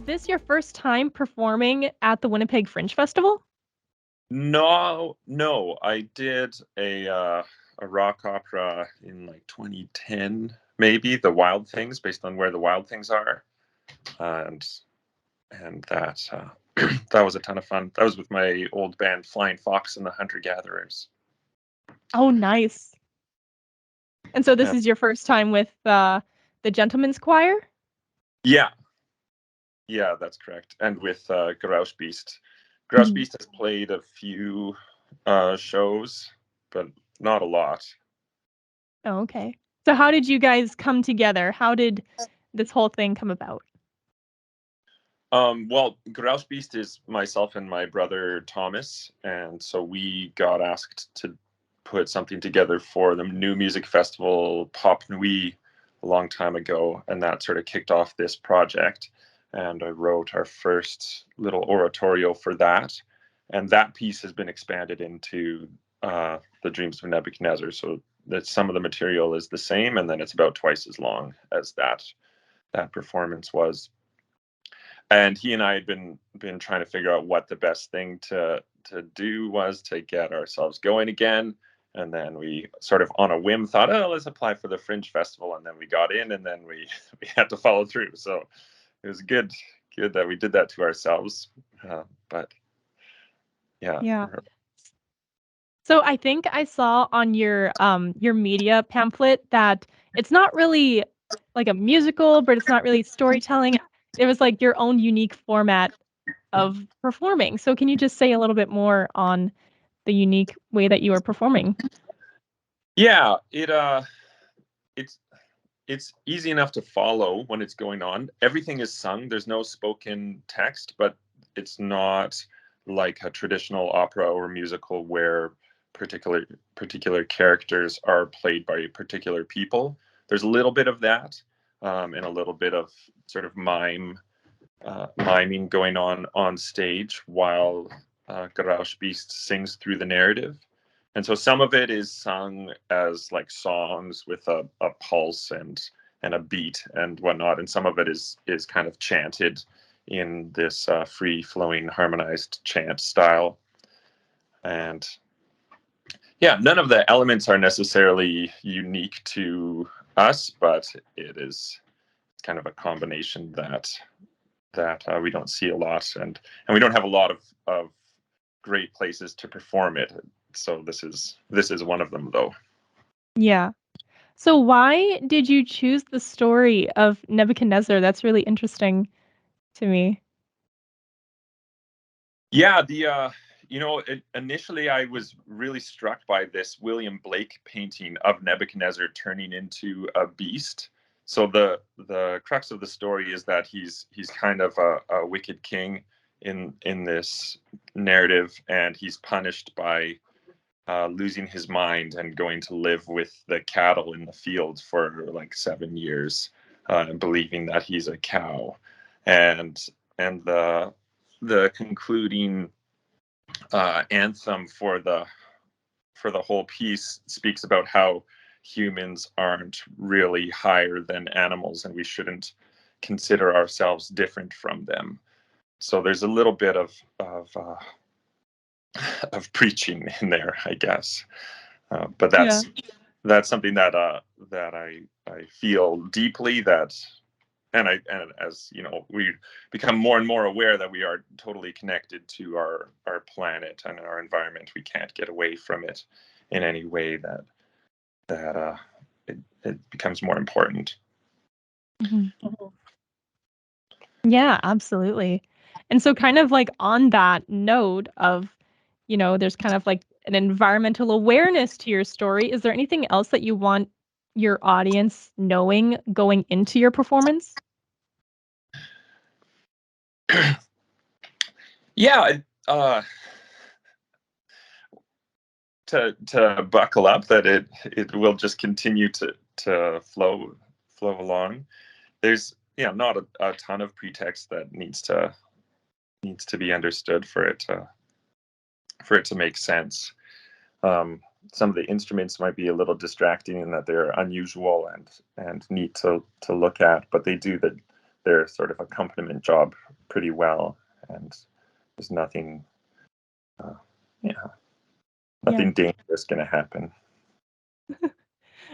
this your first time performing at the Winnipeg Fringe Festival? No, I did a rock opera in like 2010, maybe, The Wild Things, based on Where the Wild Things Are, and that that was a ton of fun. That was with my old band Flying Fox and the Hunter Gatherers. Oh, nice. And so this Yeah, is your first time with the Gentleman's Choir? yeah, yeah, that's correct. And with Gerauschbiest. Mhm. Gerauschbiest has played a few shows, but not a lot. Oh, okay. So how did you guys come together? How did this whole thing come about? Well, Gerauschbiest is myself and my brother Thomas, and so we got asked to put something together for the new music festival Pop Nuit a long time ago, and that sort of kicked off this project. And I wrote our first little oratorio for that, and that piece has been expanded into the Dreams of Nebuchadnezzar. So that some of the material is the same, and then it's about twice as long as that performance was. And he and I had been trying to figure out what the best thing to do was to get ourselves going again. And then we sort of on a whim thought, oh, let's apply for the Fringe Festival. And then we got in, and then we we had to follow through. So it was good that we did that to ourselves. But yeah, Yeah. So I think I saw on your media pamphlet that it's not really like a musical, but it's not really storytelling. It was like your own unique format of performing. So can you just say a little bit more on the unique way that you are performing? yeah, it's it's easy enough to follow when it's going on. Everything is sung. There's no spoken text, but it's not like a traditional opera or musical where particular characters are played by particular people. There's a little bit of that, and a little bit of sort of miming going on stage while Gerauschbiest sings through the narrative. And so some of it is sung as like songs with a pulse and a beat and whatnot, and some of it is kind of chanted in this free flowing harmonized chant style. And yeah, none of the elements are necessarily unique to us, but it is kind of a combination that we don't see a lot, and we don't have a lot of great places to perform it. So this is one of them, though. Yeah. So why did you choose the story of Nebuchadnezzar? That's really interesting to me. Yeah, initially I was really struck by this William Blake painting of Nebuchadnezzar turning into a beast. So the crux of the story is that he's kind of a wicked king in this narrative, and he's punished by losing his mind and going to live with the cattle in the field for like 7 years, believing that he's a cow, and the concluding anthem for the whole piece speaks about how humans aren't really higher than animals, and we shouldn't consider ourselves different from them. So there's a little bit of preaching in there, I guess. But Yeah. that's something that I feel deeply, that and as you know, we become more and more aware that we are totally connected to our planet and our environment. We can't get away from it in any way, that it becomes more important. Mhm. Yeah, absolutely. And so kind of like on that note of, there's kind of like an environmental awareness to your story. Is there anything else that you want your audience knowing going into your performance? Yeah, to buckle up, that it will just continue to flow along. There's not a ton of pretext that needs to be understood for it to make sense. Some of the instruments might be a little distracting in that they're unusual and neat to look at, but they do their sort of accompaniment job pretty well, and there's nothing, nothing dangerous going to happen.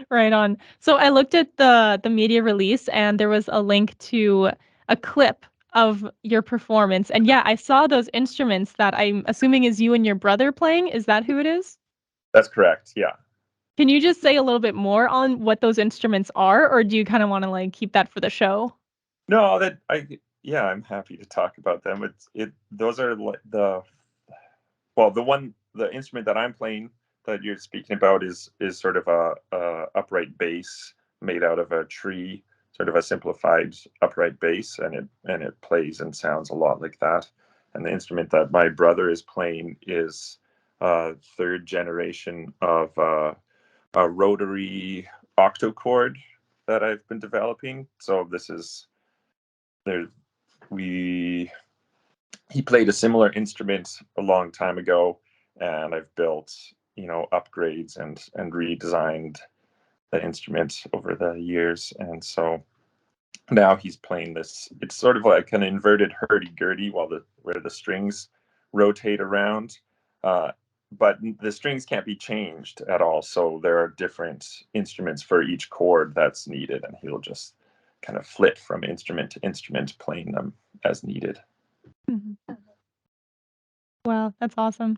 Right on. So I looked at the media release, and there was a link to a clip of your performance. And yeah, I saw those instruments that I'm assuming is you and your brother playing. Is that who it is? That's correct. Yeah. Can you just say a little bit more on what those instruments are, or do you kind of want to like keep that for the show? No, I'm happy to talk about them. Those are the instrument that I'm playing that you're speaking about is sort of a upright bass made out of a tree, sort of a simplified upright bass, and it plays and sounds a lot like that. And the instrument that my brother is playing is third generation of a rotary octochord that I've been developing. So this is there we he played a similar instrument a long time ago, and I've built upgrades and redesigned the instrument over the years, and so now he's playing this. It's sort of like an inverted hurdy-gurdy where the strings rotate around, but the strings can't be changed at all, so there are different instruments for each chord that's needed, and he'll just kind of flit from instrument to instrument, playing them as needed. Mhm. Wow, that's awesome.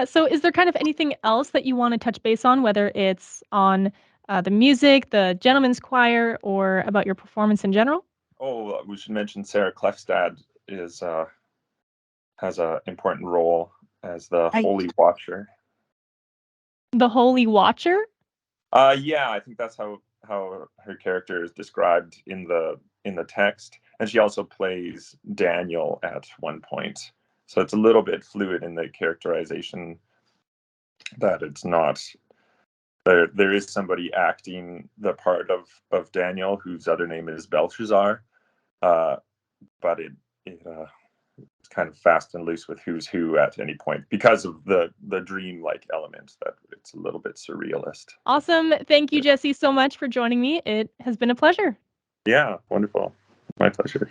So is there kind of anything else that you want to touch base on, whether it's on the music, the gentleman's choir, or about your performance in general? Oh, we should mention Sarah Klefstad has an important role as the Holy Watcher. The Holy Watcher? Yeah, I think that's how her character is described in the text, and she also plays Daniel at one point. So it's a little bit fluid in the characterization, that it's not there is somebody acting the part of Daniel whose other name is Belshazzar, but it's kind of fast and loose with who's who at any point because of the dream-like element, that it's a little bit surrealist. Awesome. Thank you, Jesse, so much for joining me. It has been a pleasure. Yeah, wonderful. My pleasure.